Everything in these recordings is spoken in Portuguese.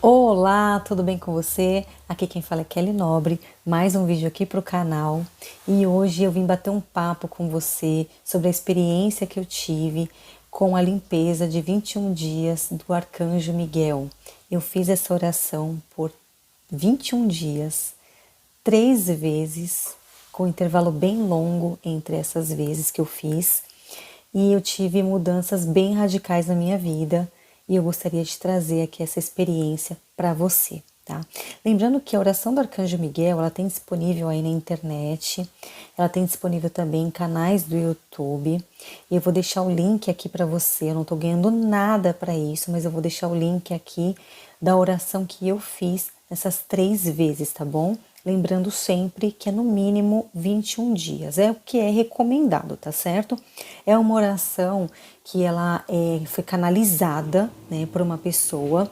Olá, tudo bem com você? Aqui quem fala é Kelly Nobre, mais um vídeo aqui para o canal e hoje eu vim bater um papo com você sobre a experiência que eu tive com a limpeza de 21 dias do Arcanjo Miguel. Eu fiz essa oração por 21 dias, 3 vezes, com um intervalo bem longo entre essas vezes que eu fiz e eu tive mudanças bem radicais na minha vida e eu gostaria de trazer aqui essa experiência para você, tá? Lembrando que a oração do Arcanjo Miguel, ela tem disponível aí na internet, ela tem disponível também em canais do YouTube. E eu vou deixar o link aqui para você, eu não tô ganhando nada para isso, mas eu vou deixar o link aqui da oração que eu fiz nessas 3 vezes, tá bom? Lembrando sempre que é no mínimo 21 dias, é o que é recomendado, tá certo? É uma oração que ela foi canalizada, né, por uma pessoa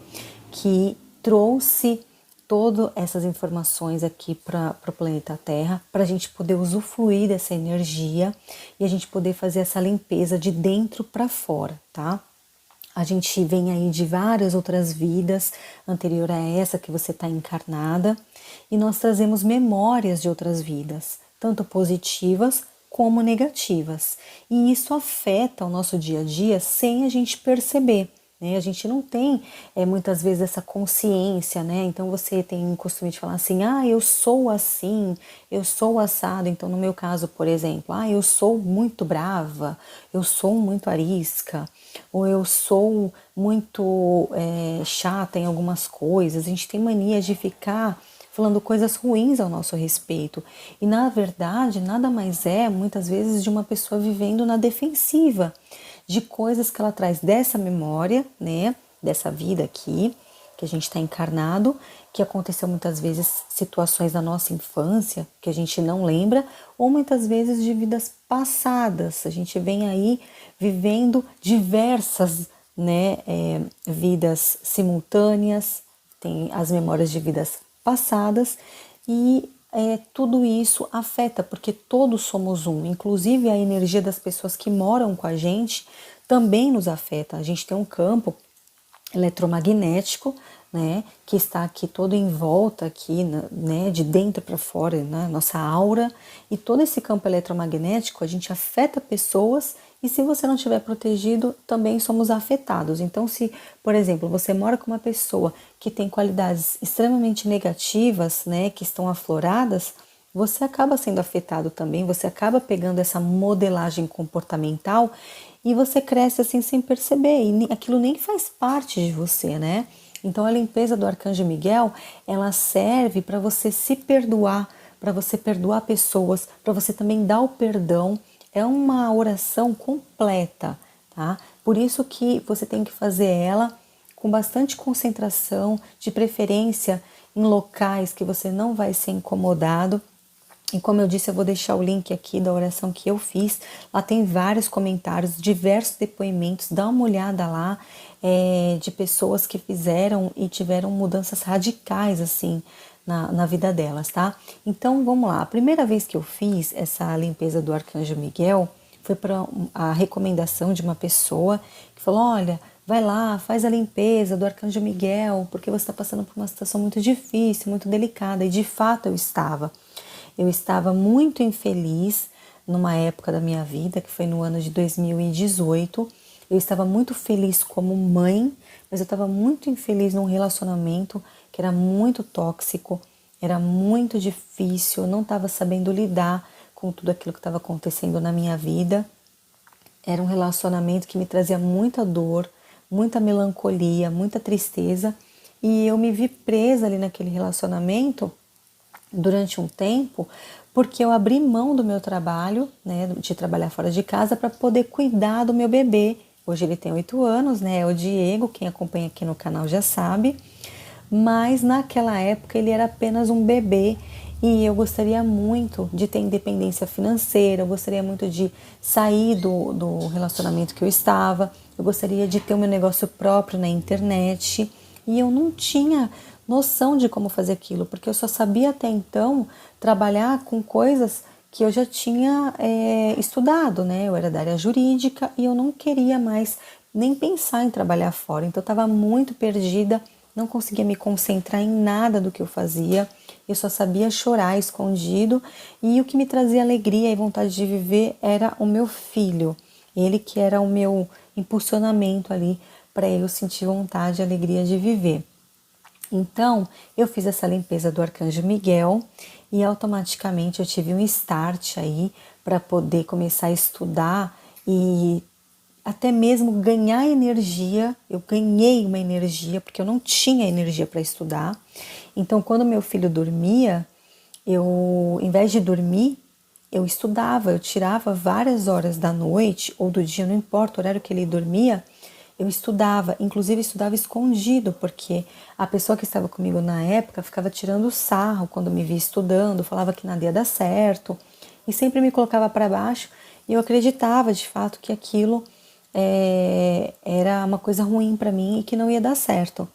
que trouxe todas essas informações aqui para o planeta Terra, para a gente poder usufruir dessa energia e a gente poder fazer essa limpeza de dentro para fora, tá? A gente vem aí de várias outras vidas anterior a essa que você está encarnada e nós trazemos memórias de outras vidas, tanto positivas como negativas. E isso afeta o nosso dia a dia sem a gente perceber. Né? A gente não tem muitas vezes essa consciência, né? Então você tem o costume de falar assim, eu sou assim, eu sou assado. Então no meu caso, por exemplo, eu sou muito brava, eu sou muito arisca, ou eu sou muito chata em algumas coisas. A gente tem mania de ficar falando coisas ruins ao nosso respeito. E na verdade, nada mais é, muitas vezes, de uma pessoa vivendo na defensiva, de coisas que ela traz dessa memória, né, dessa vida aqui, que a gente está encarnado, que aconteceu muitas vezes situações da nossa infância que a gente não lembra, ou muitas vezes de vidas passadas. A gente vem aí vivendo diversas, né, vidas simultâneas, tem as memórias de vidas passadas e tudo isso afeta, porque todos somos um, inclusive a energia das pessoas que moram com a gente também nos afeta. A gente tem um campo eletromagnético, né, que está aqui todo em volta aqui, né, de dentro para fora, né, nossa aura, e todo esse campo eletromagnético a gente afeta pessoas e se você não estiver protegido, também somos afetados. Então, se, por exemplo, você mora com uma pessoa que tem qualidades extremamente negativas, né, que estão afloradas, você acaba sendo afetado também, você acaba pegando essa modelagem comportamental e você cresce assim sem perceber, e aquilo nem faz parte de você, né? Então a limpeza do Arcanjo Miguel, ela serve para você se perdoar, para você perdoar pessoas, para você também dar o perdão. É uma oração completa, tá? Por isso que você tem que fazer ela com bastante concentração, de preferência em locais que você não vai ser incomodado. E como eu disse, eu vou deixar o link aqui da oração que eu fiz. Lá tem vários comentários, diversos depoimentos. Dá uma olhada lá de pessoas que fizeram e tiveram mudanças radicais assim na vida delas, tá? Então vamos lá. A primeira vez que eu fiz essa limpeza do Arcanjo Miguel foi para a recomendação de uma pessoa que falou: olha, vai lá, faz a limpeza do Arcanjo Miguel, porque você está passando por uma situação muito difícil, muito delicada. E de fato eu estava. Eu estava muito infeliz numa época da minha vida, que foi no ano de 2018. Eu estava muito feliz como mãe, mas eu estava muito infeliz num relacionamento que era muito tóxico, era muito difícil, eu não estava sabendo lidar com tudo aquilo que estava acontecendo na minha vida. Era um relacionamento que me trazia muita dor, muita melancolia, muita tristeza, e eu me vi presa ali naquele relacionamento durante um tempo, porque eu abri mão do meu trabalho, né, de trabalhar fora de casa para poder cuidar do meu bebê. Hoje ele tem 8 anos, né, é o Diego, quem acompanha aqui no canal já sabe, mas naquela época ele era apenas um bebê e eu gostaria muito de ter independência financeira, eu gostaria muito de sair do relacionamento que eu estava, eu gostaria de ter o meu negócio próprio na internet e eu não tinha noção de como fazer aquilo, porque eu só sabia até então trabalhar com coisas que eu já tinha estudado, né? Eu era da área jurídica e eu não queria mais nem pensar em trabalhar fora, então eu estava muito perdida não conseguia me concentrar em nada do que eu fazia, eu só sabia chorar escondido, e o que me trazia alegria e vontade de viver era o meu filho, ele que era o meu impulsionamento ali para eu sentir vontade e alegria de viver. Então, eu fiz essa limpeza do Arcanjo Miguel e automaticamente eu tive um start aí para poder começar a estudar e até mesmo ganhar energia. Eu ganhei uma energia porque eu não tinha energia para estudar. Então, quando meu filho dormia, eu, em vez de dormir, eu estudava, eu tirava várias horas da noite ou do dia, não importa o horário que ele dormia, eu estudava, inclusive estudava escondido, porque a pessoa que estava comigo na época ficava tirando sarro quando me via estudando, falava que nada ia dar certo, e sempre me colocava para baixo, e eu acreditava de fato que aquilo era uma coisa ruim para mim e que não ia dar certo.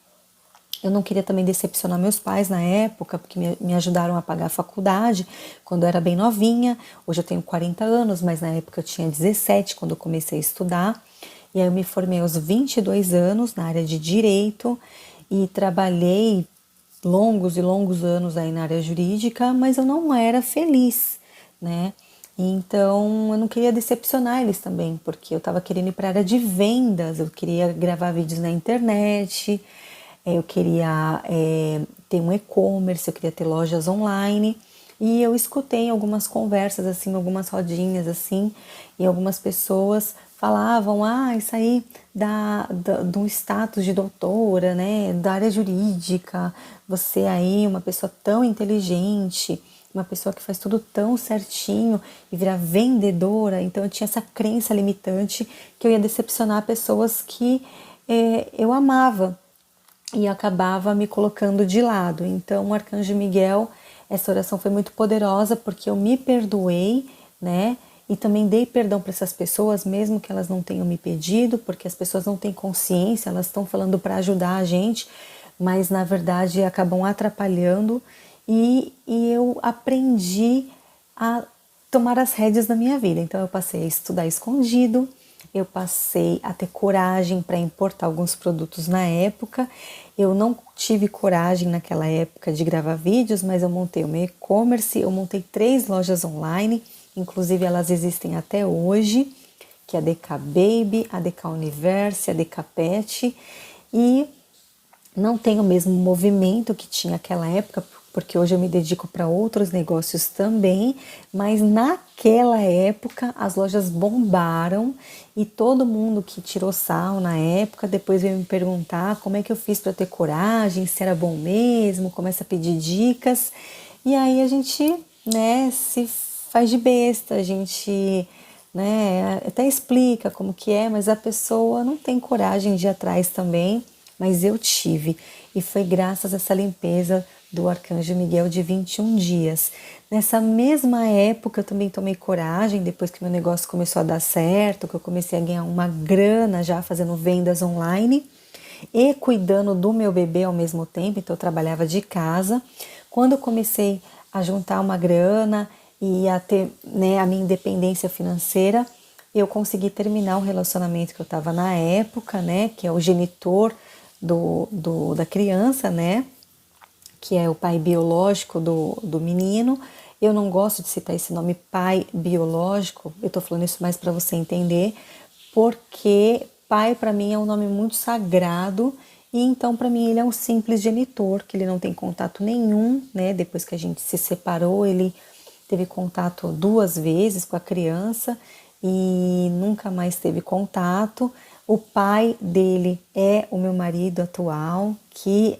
Eu não queria também decepcionar meus pais na época, porque me ajudaram a pagar a faculdade quando eu era bem novinha. Hoje eu tenho 40 anos, mas na época eu tinha 17 quando eu comecei a estudar. E aí eu me formei aos 22 anos na área de direito e trabalhei longos e longos anos aí na área jurídica, mas eu não era feliz, né? Então eu não queria decepcionar eles também, porque eu estava querendo ir para a área de vendas, eu queria gravar vídeos na internet, eu queria ter um e-commerce, eu queria ter lojas online. E eu escutei algumas conversas, assim, algumas rodinhas, assim, e algumas pessoas falavam, isso aí do status de doutora, né, da área jurídica, você aí, uma pessoa tão inteligente, uma pessoa que faz tudo tão certinho e virar vendedora. Então eu tinha essa crença limitante que eu ia decepcionar pessoas que eu amava e acabava me colocando de lado. Então, o Arcanjo Miguel, essa oração foi muito poderosa porque eu me perdoei, né? E também dei perdão para essas pessoas, mesmo que elas não tenham me pedido, porque as pessoas não têm consciência, elas estão falando para ajudar a gente, mas na verdade acabam atrapalhando. E eu aprendi a tomar as rédeas da minha vida. Então, eu passei a estudar escondido, eu passei a ter coragem para importar alguns produtos na época. Eu não tive coragem naquela época de gravar vídeos, mas eu montei o meu e-commerce, eu montei 3 lojas online, inclusive elas existem até hoje, que é a DK Baby, a DK Universe, a DK Pet, e não tem o mesmo movimento que tinha naquela época, porque hoje eu me dedico para outros negócios também, mas naquela época as lojas bombaram e todo mundo que tirou sarro na época depois veio me perguntar como é que eu fiz para ter coragem, se era bom mesmo, começa a pedir dicas, e aí a gente, né, se faz de besta, a gente, né, até explica como que é, mas a pessoa não tem coragem de ir atrás também. Mas eu tive, e foi graças a essa limpeza do Arcanjo Miguel de 21 dias. Nessa mesma época eu também tomei coragem, depois que meu negócio começou a dar certo, que eu comecei a ganhar uma grana já fazendo vendas online e cuidando do meu bebê ao mesmo tempo, então eu trabalhava de casa. Quando eu comecei a juntar uma grana e a ter, né, a minha independência financeira, eu consegui terminar o relacionamento que eu estava na época, né, que é o genitor da criança, né? Que é o pai biológico do menino. Eu não gosto de citar esse nome pai biológico, eu tô falando isso mais para você entender, porque pai para mim é um nome muito sagrado e então para mim ele é um simples genitor, que ele não tem contato nenhum, né? Depois que a gente se separou, ele teve contato 2 vezes com a criança e nunca mais teve contato. O pai dele é o meu marido atual, que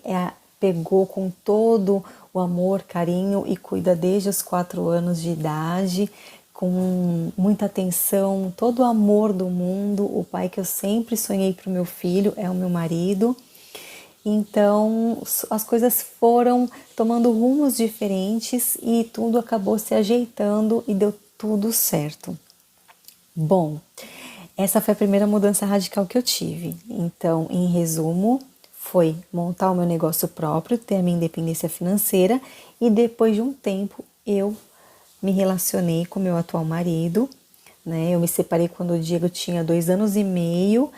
pegou com todo o amor, carinho e cuida desde os 4 anos de idade, com muita atenção, todo o amor do mundo. O pai que eu sempre sonhei para o meu filho é o meu marido. Então as coisas foram tomando rumos diferentes e tudo acabou se ajeitando e deu tudo certo. Bom, essa foi a primeira mudança radical que eu tive. Então, em resumo, foi montar o meu negócio próprio, ter a minha independência financeira e depois de um tempo eu me relacionei com meu atual marido, né? Eu me separei quando o Diego tinha 2 anos e meio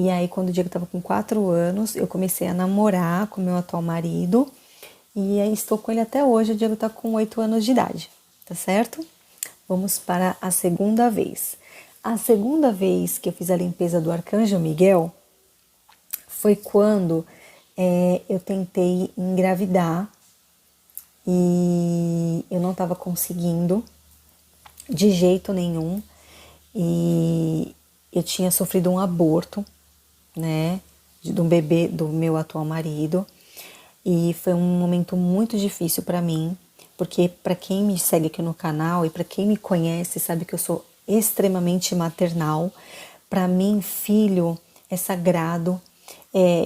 E aí, quando o Diego estava com 4 anos, eu comecei a namorar com meu atual marido. E aí estou com ele até hoje. O Diego está com 8 anos de idade, tá certo? Vamos para a segunda vez. A segunda vez que eu fiz a limpeza do Arcanjo Miguel foi quando eu tentei engravidar e eu não estava conseguindo de jeito nenhum. E eu tinha sofrido um aborto, né, de um bebê do meu atual marido. E foi um momento muito difícil para mim, porque para quem me segue aqui no canal e para quem me conhece sabe que eu sou extremamente maternal. Para mim, filho é sagrado.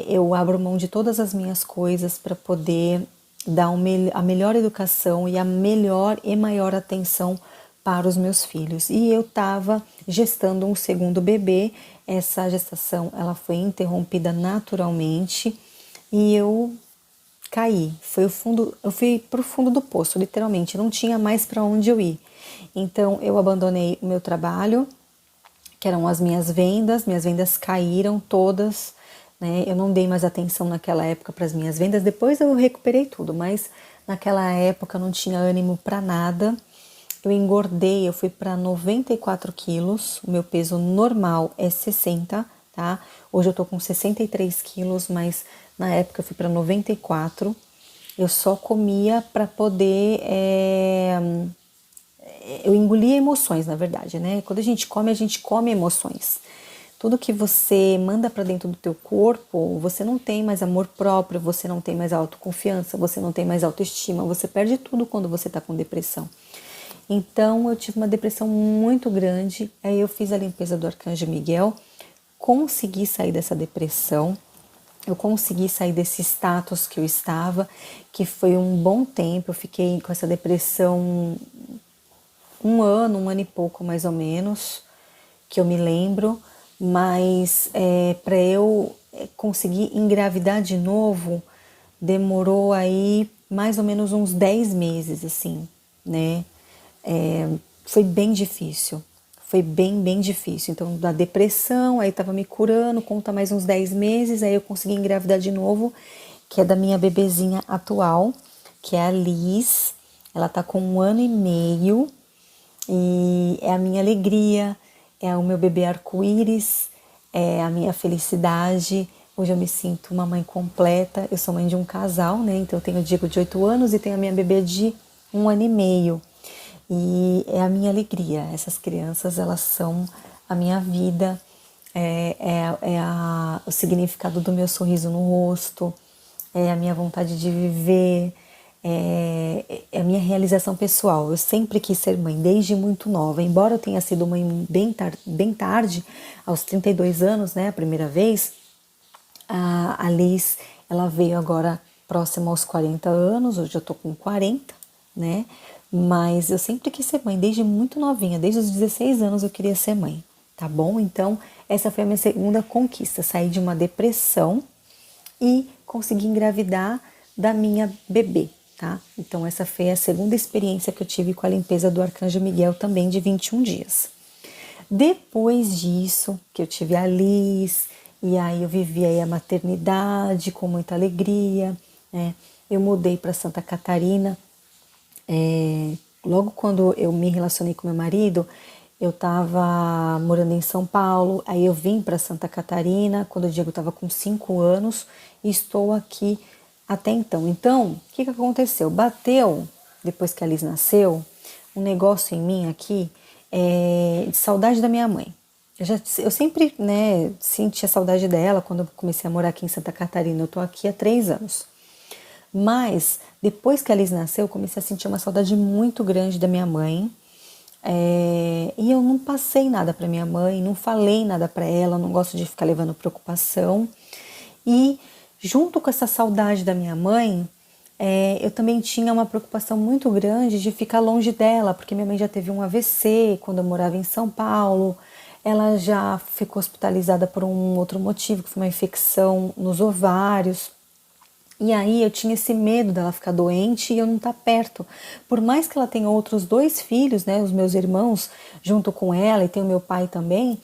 Eu abro mão de todas as minhas coisas para poder dar a melhor educação e a melhor e maior atenção para os meus filhos. E eu estava gestando um segundo bebê. Essa gestação ela foi interrompida naturalmente e eu caí. Eu fui para o fundo do poço, literalmente. Não tinha mais para onde eu ir. Então eu abandonei o meu trabalho, que eram as minhas vendas caíram todas, né? Eu não dei mais atenção naquela época para as minhas vendas, depois eu recuperei tudo, mas naquela época eu não tinha ânimo para nada. Eu engordei, eu fui para 94 quilos, o meu peso normal é 60, tá? Hoje eu tô com 63 quilos, mas na época eu fui para 94. Eu só comia para poder eu engolia emoções, na verdade, né? Quando a gente come emoções. Tudo que você manda para dentro do teu corpo, você não tem mais amor próprio, você não tem mais autoconfiança, você não tem mais autoestima, você perde tudo quando você tá com depressão. Então eu tive uma depressão muito grande, aí eu fiz a limpeza do Arcanjo Miguel, consegui sair dessa depressão, eu consegui sair desse status que eu estava, que foi um bom tempo, eu fiquei com essa depressão um ano e pouco mais ou menos, que eu me lembro, mas para eu conseguir engravidar de novo, demorou aí mais ou menos uns 10 meses, assim, né? Foi bem difícil, foi bem difícil. Então, da depressão, aí tava me curando, conta mais uns 10 meses, aí eu consegui engravidar de novo, que é da minha bebezinha atual, que é a Liz. Ela tá com 1 ano e meio, e é a minha alegria, é o meu bebê arco-íris, é a minha felicidade. Hoje eu me sinto uma mãe completa. Eu sou mãe de um casal, né? Então eu tenho o Diego de 8 anos e tenho a minha bebê de 1 ano e meio. E é a minha alegria. Essas crianças, elas são a minha vida, o significado do meu sorriso no rosto, é a minha vontade de viver, é a minha realização pessoal. Eu sempre quis ser mãe, desde muito nova. Embora eu tenha sido mãe bem tarde, aos 32 anos, né, a primeira vez, a Liz, ela veio agora próxima aos 40 anos, hoje eu tô com 40, né? Mas eu sempre quis ser mãe, desde muito novinha, desde os 16 anos eu queria ser mãe, tá bom? Então, essa foi a minha segunda conquista, sair de uma depressão e conseguir engravidar da minha bebê, tá? Então, essa foi a segunda experiência que eu tive com a limpeza do Arcanjo Miguel, também de 21 dias. Depois disso, que eu tive a Liz, e aí eu vivi aí a maternidade com muita alegria, né? Eu mudei para Santa Catarina. Logo quando eu me relacionei com meu marido, eu estava morando em São Paulo, aí eu vim para Santa Catarina quando o Diego estava com 5 anos e estou aqui até então. Então, o que aconteceu? Bateu, depois que a Liz nasceu, um negócio em mim aqui de saudade da minha mãe. Eu sempre, né, senti a saudade dela quando eu comecei a morar aqui em Santa Catarina. Eu tô aqui há 3 anos. Mas depois que a Liz nasceu, eu comecei a sentir uma saudade muito grande da minha mãe. E eu não passei nada para minha mãe, não falei nada para ela, não gosto de ficar levando preocupação. E junto com essa saudade da minha mãe, eu também tinha uma preocupação muito grande de ficar longe dela, porque minha mãe já teve um AVC quando eu morava em São Paulo. Ela já ficou hospitalizada por um outro motivo, que foi uma infecção nos ovários. E aí eu tinha esse medo dela ficar doente e eu não estar perto. Por mais que ela tenha outros 2 filhos, né, os meus irmãos junto com ela, e tem o meu pai também,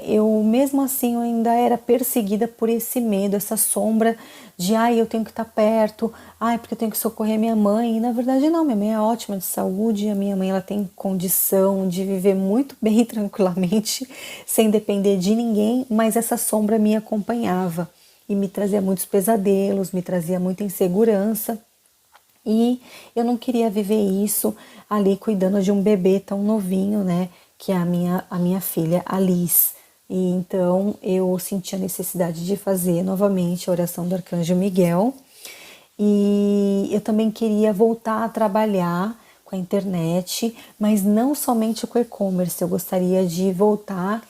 eu mesmo assim eu ainda era perseguida por esse medo, essa sombra de ai, eu tenho que estar perto, ai, porque eu tenho que socorrer minha mãe. E na verdade não, minha mãe é ótima de saúde, a minha mãe ela tem condição de viver muito bem tranquilamente, sem depender de ninguém, mas essa sombra me acompanhava e me trazia muitos pesadelos, me trazia muita insegurança. E eu não queria viver isso ali cuidando de um bebê tão novinho, né? Que é a minha filha Alice. E então eu senti a necessidade de fazer novamente a oração do Arcanjo Miguel. E eu também queria voltar a trabalhar com a internet, mas não somente com e-commerce. Eu gostaria de voltar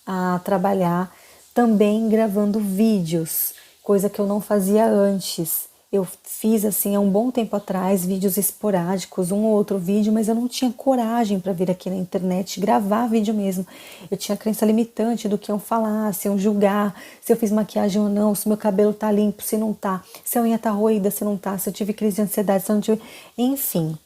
a trabalhar também gravando vídeos, coisa que eu não fazia antes. Eu fiz assim há um bom tempo atrás vídeos esporádicos, um ou outro vídeo, mas eu não tinha coragem para vir aqui na internet gravar vídeo mesmo. Eu tinha crença limitante do que iam falar, se iam julgar, se eu fiz maquiagem ou não, se meu cabelo tá limpo, se não tá, se a unha tá roída, se não tá, se eu tive crise de ansiedade, se eu não tive, enfim.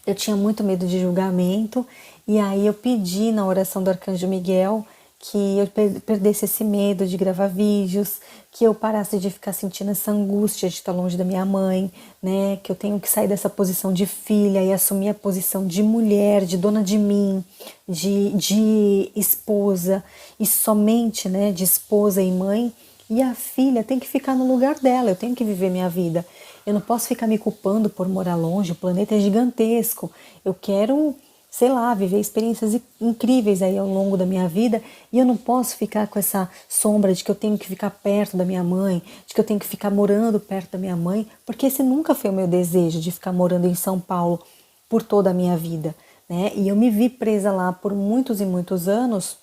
Eu tinha muito medo de julgamento e aí eu pedi na oração do Arcanjo Miguel que eu perdesse esse medo de gravar vídeos, que eu parasse de ficar sentindo essa angústia de estar longe da minha mãe, né? Que eu tenho que sair dessa posição de filha e assumir a posição de mulher, de dona de mim, de esposa e somente, né, de esposa e mãe. E a filha tem que ficar no lugar dela, eu tenho que viver minha vida. Eu não posso ficar me culpando por morar longe, o planeta é gigantesco. Eu quero, sei lá, viver experiências incríveis aí ao longo da minha vida e eu não posso ficar com essa sombra de que eu tenho que ficar perto da minha mãe, de que eu tenho que ficar morando perto da minha mãe, porque esse nunca foi o meu desejo de ficar morando em São Paulo por toda a minha vida, né? E eu me vi presa lá por muitos e muitos anos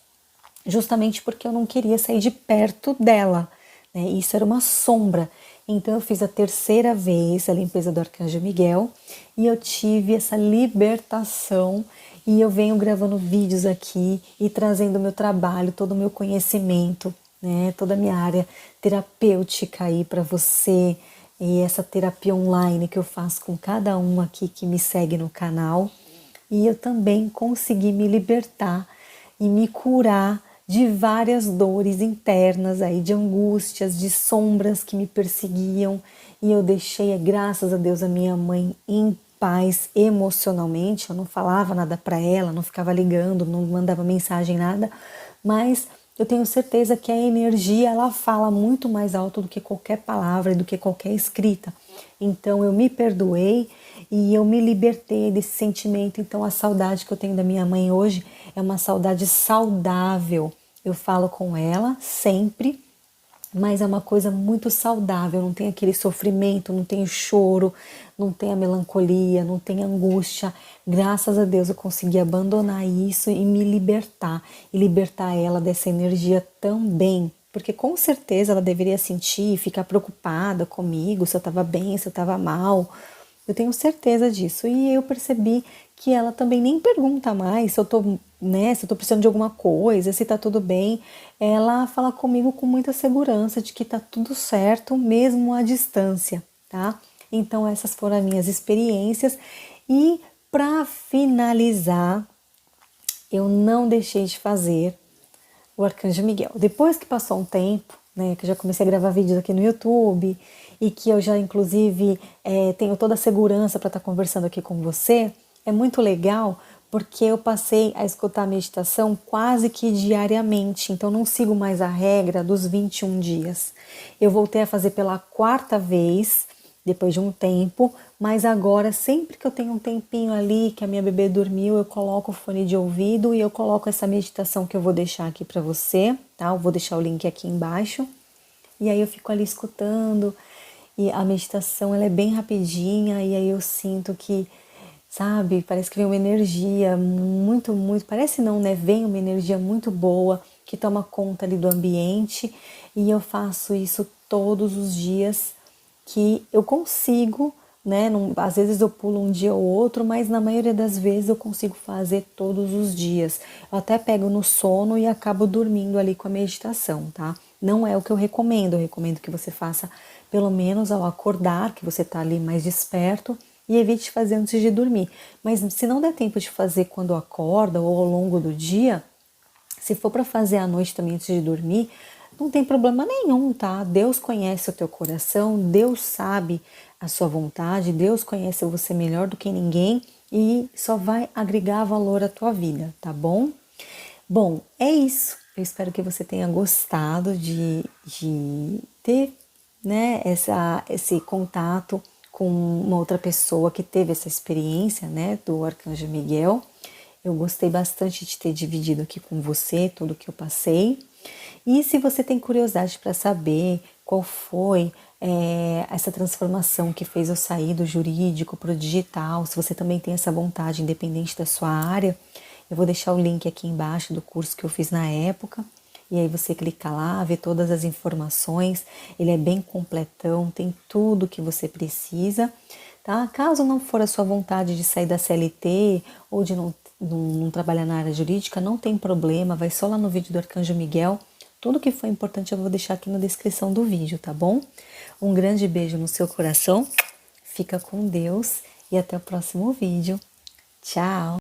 justamente porque eu não queria sair de perto dela, né? Isso era uma sombra. Então eu fiz a terceira vez a limpeza do Arcanjo Miguel e eu tive essa libertação e eu venho gravando vídeos aqui e trazendo o meu trabalho, todo o meu conhecimento, né? Toda a minha área terapêutica aí para você e essa terapia online que eu faço com cada um aqui que me segue no canal. E eu também consegui me libertar e me curar de várias dores internas aí, de angústias, de sombras que me perseguiam. E eu deixei, graças a Deus, a minha mãe em paz emocionalmente. Eu não falava nada para ela, não ficava ligando, não mandava mensagem, nada. Mas eu tenho certeza que a energia, ela fala muito mais alto do que qualquer palavra e do que qualquer escrita. Então eu me perdoei e eu me libertei desse sentimento. Então a saudade que eu tenho da minha mãe hoje é uma saudade saudável. Eu falo com ela sempre, mas é uma coisa muito saudável, não tem aquele sofrimento, não tem choro, não tem a melancolia, não tem angústia. Graças a Deus eu consegui abandonar isso e me libertar, e libertar ela dessa energia também. Porque com certeza ela deveria sentir, ficar preocupada comigo, se eu estava bem, se eu estava mal. Eu tenho certeza disso. E eu percebi que ela também nem pergunta mais se eu tô, né, se eu tô precisando de alguma coisa, se tá tudo bem. Ela fala comigo com muita segurança de que tá tudo certo, mesmo à distância, tá? Então essas foram as minhas experiências. E para finalizar, eu não deixei de fazer o Arcanjo Miguel. Depois que passou um tempo, né, que eu já comecei a gravar vídeos aqui no YouTube e que eu já, inclusive, tenho toda a segurança para estar conversando aqui com você, é muito legal porque eu passei a escutar a meditação quase que diariamente, então não sigo mais a regra dos 21 dias. Eu voltei a fazer pela quarta vez, depois de um tempo, mas agora sempre que eu tenho um tempinho ali, que a minha bebê dormiu, eu coloco o fone de ouvido e eu coloco essa meditação que eu vou deixar aqui para você, tá? Eu vou deixar o link aqui embaixo. E aí eu fico ali escutando e a meditação ela é bem rapidinha e aí eu sinto que, sabe, parece que vem uma energia muito, parece não, né? Vem uma energia muito boa que toma conta ali do ambiente e eu faço isso todos os dias que eu consigo, né? Não, às vezes eu pulo um dia ou outro, mas na maioria das vezes eu consigo fazer todos os dias. Eu até pego no sono e acabo dormindo ali com a meditação, tá? Não é o que eu recomendo que você faça pelo menos ao acordar, que você tá ali mais desperto, e evite fazer antes de dormir. Mas se não der tempo de fazer quando acorda ou ao longo do dia, Se for para fazer à noite também antes de dormir, não tem problema nenhum, tá? Deus conhece o teu coração, Deus sabe a sua vontade, Deus conhece você melhor do que ninguém e só vai agregar valor à tua vida, tá bom? Bom, é isso. Eu espero que você tenha gostado de ter, né, esse contato com uma outra pessoa que teve essa experiência, né, do Arcanjo Miguel. Eu gostei bastante de ter dividido aqui com você tudo que eu passei. E se você tem curiosidade para saber qual foi essa transformação que fez eu sair do jurídico para o digital, se você também tem essa vontade, independente da sua área, eu vou deixar o link aqui embaixo do curso que eu fiz na época. E aí você clica lá, vê todas as informações. Ele é bem completão, tem tudo que você precisa, tá? Caso não for a sua vontade de sair da CLT ou de não trabalhar na área jurídica, não tem problema, vai só lá no vídeo do Arcanjo Miguel. Tudo que foi importante eu vou deixar aqui na descrição do vídeo, tá bom? Um grande beijo no seu coração, fica com Deus e até o próximo vídeo. Tchau!